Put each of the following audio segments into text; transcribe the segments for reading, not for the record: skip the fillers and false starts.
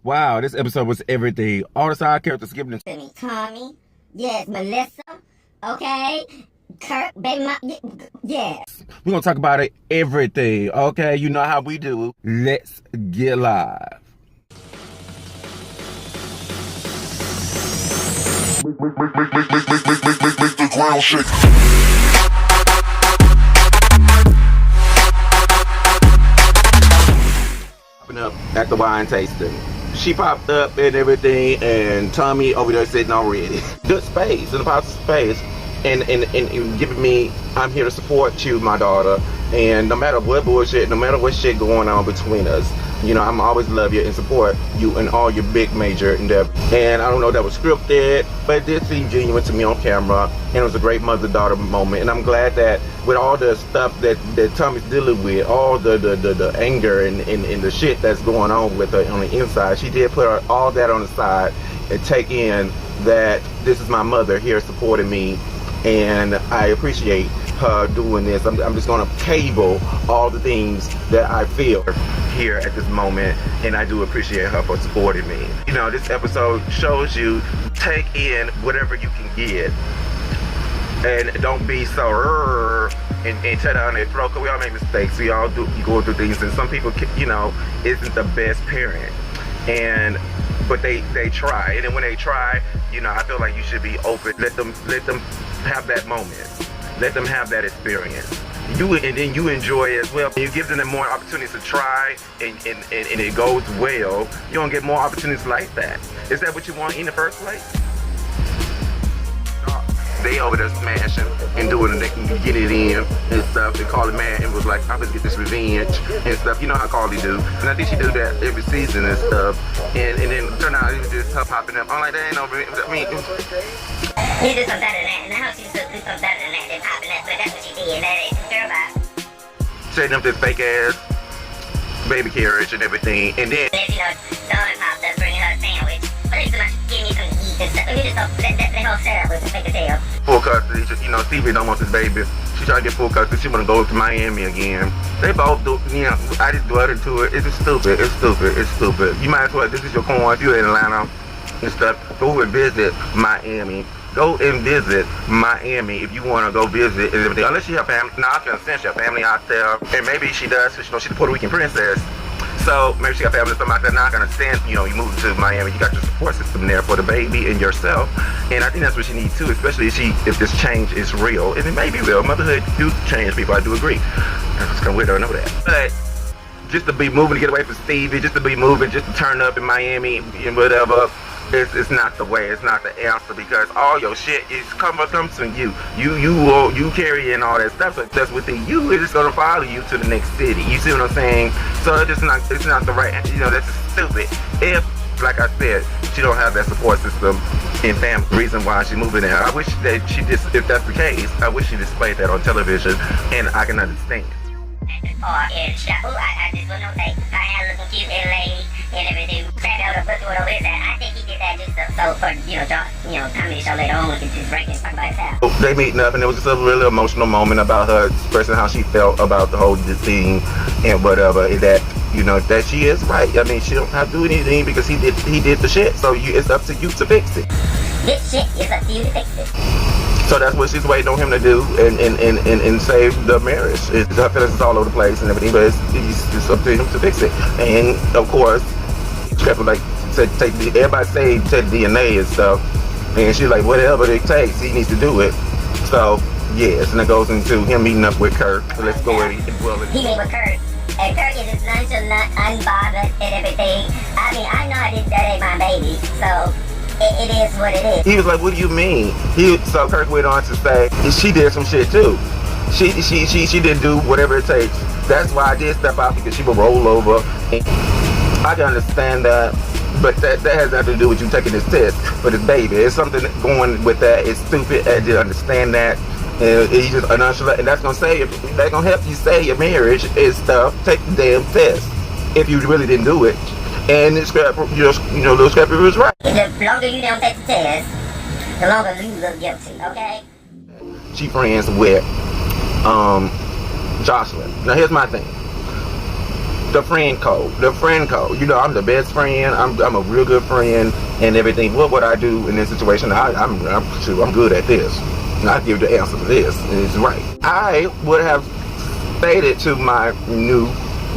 Wow, this episode was everything. All the side characters giving it to me. Tommy, yes, Melissa, okay, Kirk, baby, yes. We're gonna talk about it, everything, okay? You know how we do. Let's get live. Make the ground shake. Up at the wine tasting. She popped up and everything, and Tommy over there sitting already. Good space, in a positive space, and giving me, I'm here to support you, my daughter, and no matter what bullshit, no matter what shit going on between us, you know, I'm always love you and support you in all your big major endeavors. And I don't know if that was scripted, but it did seem genuine to me on camera, and it was a great mother-daughter moment. And I'm glad that with all the stuff that Tommy's dealing with, all the anger and the shit that's going on with her on the inside, she did put all that on the side and take in that this is my mother here supporting me, and I appreciate her doing this. I'm just gonna table all the things that I feel here at this moment, and I do appreciate her for supporting me. You know, this episode shows you take in whatever you can get, and don't be so and shut down their throat, because we all make mistakes. We all do go through things, and some people, you know, isn't the best parent, but they try, and then when they try, you know, I feel like you should be open. Let them have that moment. Let them have that experience. And then you enjoy it as well. You give them more opportunities to try, and it goes well. You don't get more opportunities like that. Is that what you want in the first place? They over there smashing and doing it, they can get it in and stuff, and Carly man and was like, I'm gonna get this revenge and stuff. You know how Carly do. And I think she do that every season and stuff. And then turn out it was just her popping up. I'm like, that ain't no, I mean, You do some better than that, and I hope she do some better than that than popping up, but that's what she did. That is girl vibe. setting up this fake ass baby carriage and everything, and then you know, Dawn popped up bringing her a sandwich. But it's like getting me something to eat and stuff. We just that whole setup was fake as hell. Full custody. You know, Stevie don't want this baby. She trying to get full custody. She want to go to Miami again. They both do. You know, I just dwelled into it. It's just stupid. It's stupid. It's stupid. You might as well. This is your coin. If you're in Atlanta and stuff, go and visit Miami. Go and visit Miami if you want to go visit and everything. Unless you have family. Now, I can sense your family out there. And maybe she does, because, you know, she's a Puerto Rican princess. So maybe she got family or something out there. Now I can understand, you know, you moving to Miami, you got your support system there for the baby and yourself. And I think that's what she needs too, especially if this change is real. And it may be real. Motherhood do change people, I do agree. I'm just gonna with her, I know that. But just to be moving to get away from Stevie, just to be moving, just to turn up in Miami and whatever, it's not the way, it's not the answer, because all your shit is comes from you. You carrying all that stuff, so that's within you. It's gonna follow you to the next city. You see what I'm saying? So it's not the right, you know, that's just stupid. If, like I said, she don't have that support system and family, reason why she's moving there. I wish that she just, if that's the case, I wish she displayed that on television, and I can understand. I just want to say, I had looking cute little lady and everything. I think he did that just so for, comedy show later on, we can just break and talk about himself. They meeting up, and it was just a really emotional moment about her expressing how she felt about the whole thing and whatever. That, you know, that she is right. I mean, she don't have to do anything because he did the shit. So it's up to you to fix it. This shit is up to you to fix it. So that's what she's waiting on him to do, and save the marriage. Her feelings is all over the place and everything, but it's up to him to fix it. And of course, like everybody say take DNA and stuff, and she's like, whatever it takes, he needs to do it. So yes, and it goes into him meeting up with Kirk. So let's go ahead and dwell in. He meet with Kirk, and Kirk is just nonchalant, unbothered, and everything. I mean, I know that ain't my baby, so. It is what it is. He was like, what do you mean? So Kirk went on to say, she did some shit too. She didn't do whatever it takes. That's why I did step out, because she would roll over. And I can understand that, but that has nothing to do with you taking this test for this baby. It's something going with that. It's stupid. I didn't understand that. And he's just nonchalant, and that's gonna help you save your marriage and stuff. Take the damn test if you really didn't do it. And this Scrapper, little Scrapper was right. The longer you don't take the test, the longer you look guilty, okay? She friends with Jocelyn. Now here's my thing. the friend code. The friend code. You know, I'm the best friend. I'm a real good friend and everything. What would I do in this situation? I'm good at this. And I give the answer to this, and it's right. I would have stated to my new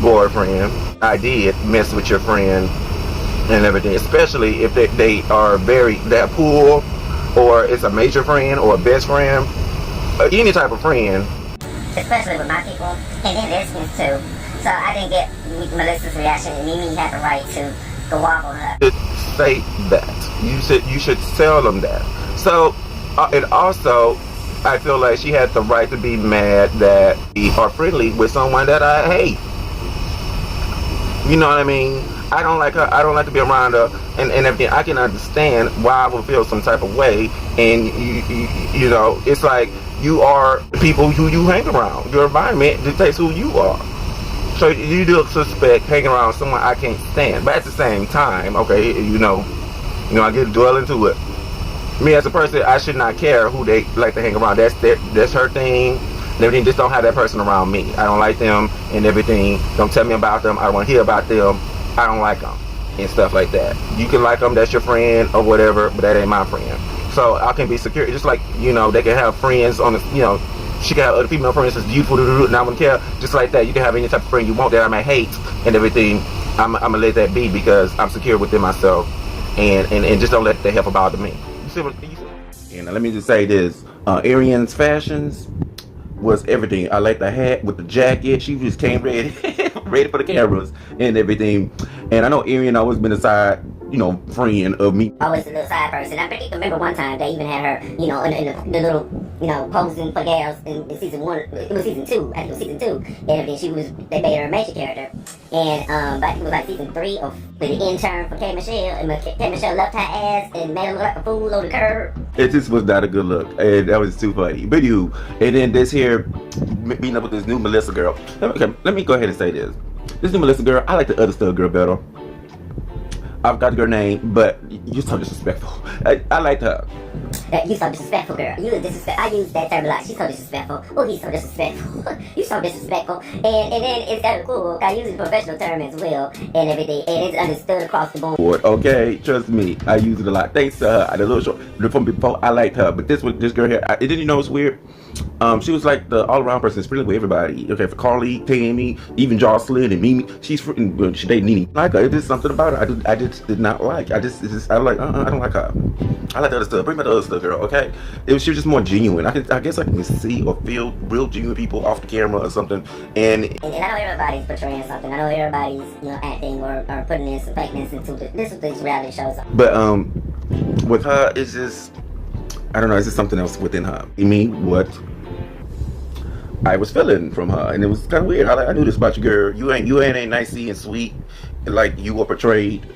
boyfriend, I did mess with your friend and everything, especially if they are that poor, or it's a major friend or a best friend, any type of friend. Especially with my people, and then lesbians too. So I didn't get Melissa's reaction, and Mimi had the right to go off on her. Say that. You should tell them that. So, and also, I feel like she had the right to be mad that we are friendly with someone that I hate. You know what I mean? I don't like her. I don't like to be around her, and everything. I can understand why I would feel some type of way, and you know, it's like you are the people who you hang around. Your environment dictates who you are. So you do suspect hanging around someone I can't stand, but at the same time, okay, you know, I get dwell into it. Me as a person, I should not care who they like to hang around. That's her thing. And everything. Just don't have that person around me. I don't like them and everything. Don't tell me about them. I don't want to hear about them. I don't like them and stuff like that. You can like them. That's your friend or whatever, but that ain't my friend. So I can be secure. Just like, you know, they can have friends on the, you know, she can have other female friends that's beautiful, and I wouldn't care. Just like that, you can have any type of friend you want that I might hate and everything. I'm gonna let that be because I'm secure within myself, and just don't let the hell bother me. You see what? And let me just say this: Ariane's fashions was everything. I like the hat with the jacket. She just came ready, ready for the cameras and everything. And I know Ariane always been a side, you know, friend of me. Always a little side person. I think remember one time they even had her, you know, in the little, you know, posing for gals in season 1. It was season 2. I think it was season 2. And then they made her a major character. And but I think it was like season 3 of the intern for K. Michelle. And K. Michelle left her ass and made her look like a fool on the curb. It just was not a good look, and that was too funny. But and then this here meeting up with this new Melissa girl. Okay, let me go ahead and say this. This new Melissa girl, I like the other stud girl better. I've got her name, but you're so disrespectful. I liked her. You so disrespectful, girl. You disrespect. I use that term a lot. She's so disrespectful. Oh, he's so disrespectful. You so disrespectful. And then it's kind of cool. I use a professional term as well and everything. And it's understood across the board. Okay, trust me. I use it a lot. Thanks to her. I did a little short from before. I liked her, but this girl here. Didn't you know it's weird? She was like the all-around person, friendly with everybody. Okay, for Carly, Tammy, even Jocelyn and Mimi. She dated Nene. Like her. It is something about her. I just did not like. I was like, I don't like her. I like the other stuff. Bring back the other stuff, girl. Okay, she was just more genuine. I guess I can see or feel real genuine people off the camera or something. And I know everybody's portraying something. I know everybody's, you know, acting or putting in some fakeness into this is these reality shows. But with her, it's just, I don't know. It's just something else within her. I mean, what I was feeling from her, and it was kind of weird. I knew this about you, girl. You ain't nicey and sweet, like you were portrayed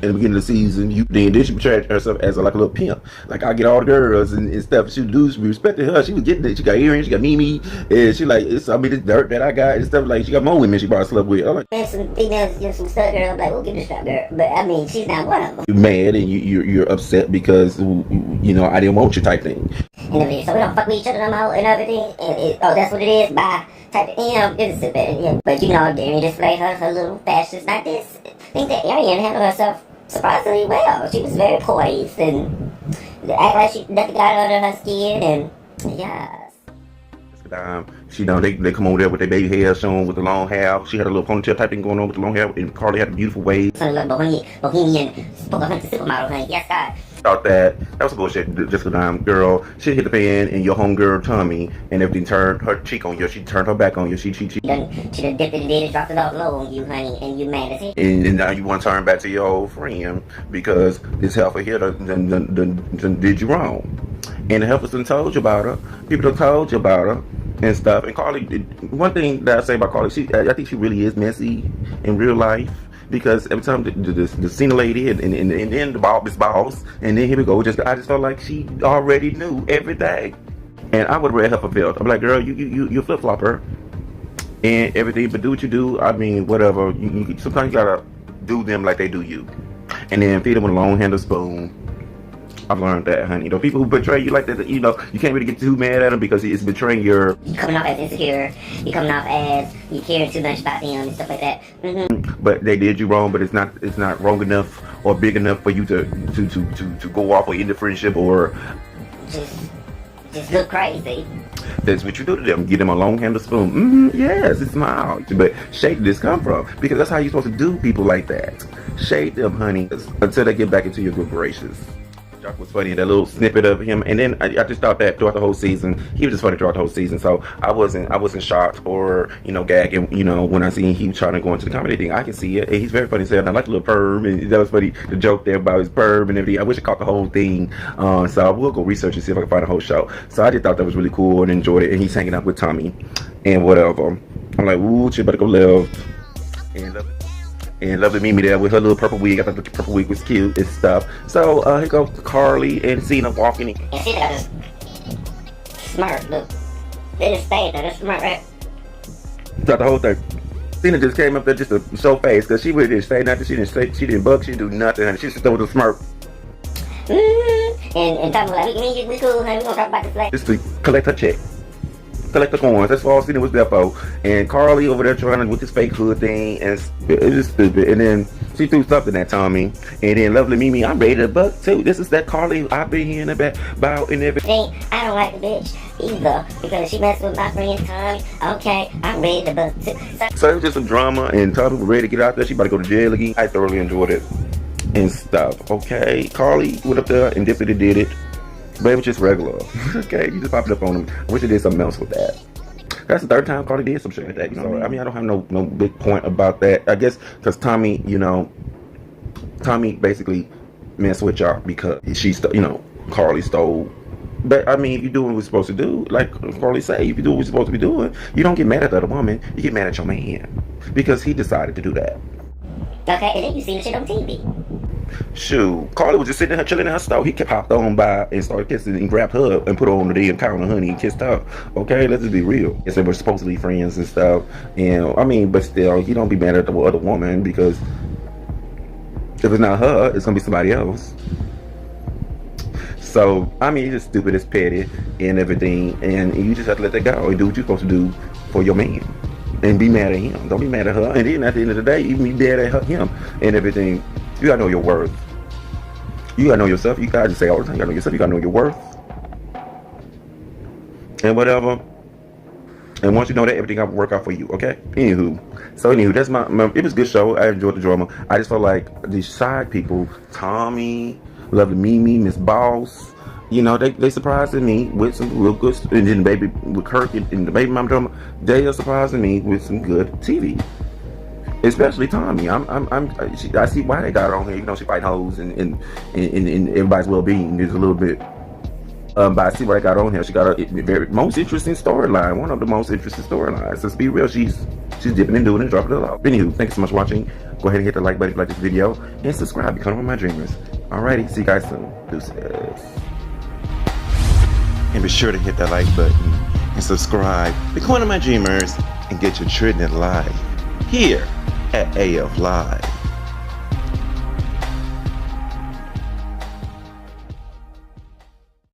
in the beginning of the season. Then she portrayed herself as like a little pimp. Like I get all the girls and stuff. She lose respect to her. She was getting it. She got earrings. She got Mimi, and she like this dirt that I got and stuff. Like she got more women she probably slept with. I'm like, and some females, you know, some stud girls. Like, we'll give this strap girl, but I mean, she's not one of them. You're mad and you're upset because you know I didn't want you type thing. And everything. So we don't fuck with each other no more and everything. And that's what it is. Bye. Type of, you know, it's a bit, yeah. But you know, Ariane displayed her little fashions like this. I think that Ariane handled herself surprisingly well. She was very poised and act like nothing got under her skin, and yes. She know they come over there with their baby hair showing with the long hair. She had a little ponytail type thing going on with the long hair, and Carly had a beautiful wave. Some little bohemian supermodel thing. Yes, God. Thought that was some bullshit. Just a girl. She hit the fan, and your homegirl Tommy and everything turned her cheek on you. She turned her back on you. She done dipped it and did it, dropped it off low on you, honey, and you mad as hell. And now you want to turn back to your old friend because this heifer here done did you wrong. And the heifers done told you about her. People done told you about her and stuff. And Carly, one thing that I say about Carly, I think she really is messy in real life. Because every time the senior lady and then the boss, and then here we go. I just felt like she already knew everything, and I would have read her for felt. I'm like, girl, you flip flopper and everything, but do what you do. I mean, whatever. You sometimes you gotta do them like they do you, and then feed them with a long handled spoon, I've learned that, honey. The people who betray you like that, you know, you can't really get too mad at them because it's betraying your. You coming off as insecure. You coming off as you caring too much about them and stuff like that. But they did you wrong, but it's not wrong enough or big enough for you to go off or end the friendship or just look crazy. That's what you do to them. Give them a long handle spoon. Yes, it's mild. But shade did this come from? Because that's how you're supposed to do people like that. Shade them, honey, until they get back into your good graces. Jock was funny, that little snippet of him, and then I just thought that throughout the whole season, he was just funny throughout the whole season. So I wasn't shocked or gagging, when I seen he was trying to go into the comedy thing. I can see it, and he's very funny. Saying I like the little perm, and that was funny. The joke there about his perm and everything. I wish I caught the whole thing. So I will go research and see if I can find the whole show. So I just thought that was really cool and enjoyed it. And he's hanging out with Tommy and whatever. I'm like, ooh, she better go left. And lovely Mimi there with her little purple wig. I thought the purple wig was cute and stuff. So here goes Carly and Cena walking in. And Cena got this smirk, look. They just stayed there, that's smart, right? Throughout the whole thing. Cena just came up there just to show face, because she really didn't say nothing. She didn't bug, she didn't do nothing, honey. She just there with a smirk. And Tommy was like, we cool, honey, we gonna talk about this later. Just to collect her check. Collect the coins. That's all Cena was there for. And Carly over there trying to with this fake hood thing, and it's just stupid. And then she threw something at Tommy. And then lovely Mimi, I'm ready to buck too. This is that Carly I've been hearing about and everything. I don't like the bitch either because she messed with my friend Tommy. Okay, I'm ready to buck too. So it was just some drama, and Tommy was ready to get out there. She about to go to jail again. I thoroughly enjoyed it and stuff. Okay, Carly went up there and definitely did it. But it was just regular. Okay, you just popped up on him. I wish they did something else with that. That's the third time Carly did some shit like that. So I mean, I don't have no big point about that. I guess because Tommy, Tommy basically messed with y'all because Carly stole. But I mean, if you do what we're supposed to do, like Carly say, if you do what we're supposed to be doing, you don't get mad at the other woman. You get mad at your man because he decided to do that. Okay, and then you see the shit on TV. Shoot, Carly was just sitting there chilling in her stove. He kept hopped on by and started kissing and grabbed her and put her on the damn counter, honey, and kissed her. Okay, let's just be real. Yes, they were supposedly friends and stuff. And I mean, but still, you don't be mad at the other woman because if it's not her, it's gonna be somebody else. So I mean, it's just stupid, it's petty and everything, and you just have to let that go and do what you're supposed to do for your man. And be mad at him. Don't be mad at her. And then at the end of the day, you be mad at him and everything. You gotta know your worth. You gotta know yourself. You gotta just say all the time, you gotta know yourself. You gotta know your worth. And And once you know that, everything will work out for you, okay? Anywho, that's my it was a good show. I enjoyed the drama. I just felt like these side people, Tommy, lovely Mimi, Miss Boss, they surprising me with some real good, and then the baby with Kirk and the baby mom drama, they are surprising me with some good TV. Especially Tommy. I see why they got her on here. She fight hoes and everybody's well-being is a little bit. But I see why they got her on here. She got a very most interesting storyline. One of the most interesting storylines. Let's be real. She's dipping and doing and dropping it off. Anywho, thank you so much for watching. Go ahead and hit the like button if you like this video and subscribe. Become one of my dreamers. Alrighty, see you guys soon. Deuces. And be sure to hit that like button and subscribe. Become one of my dreamers and get your trending live here at AF Live.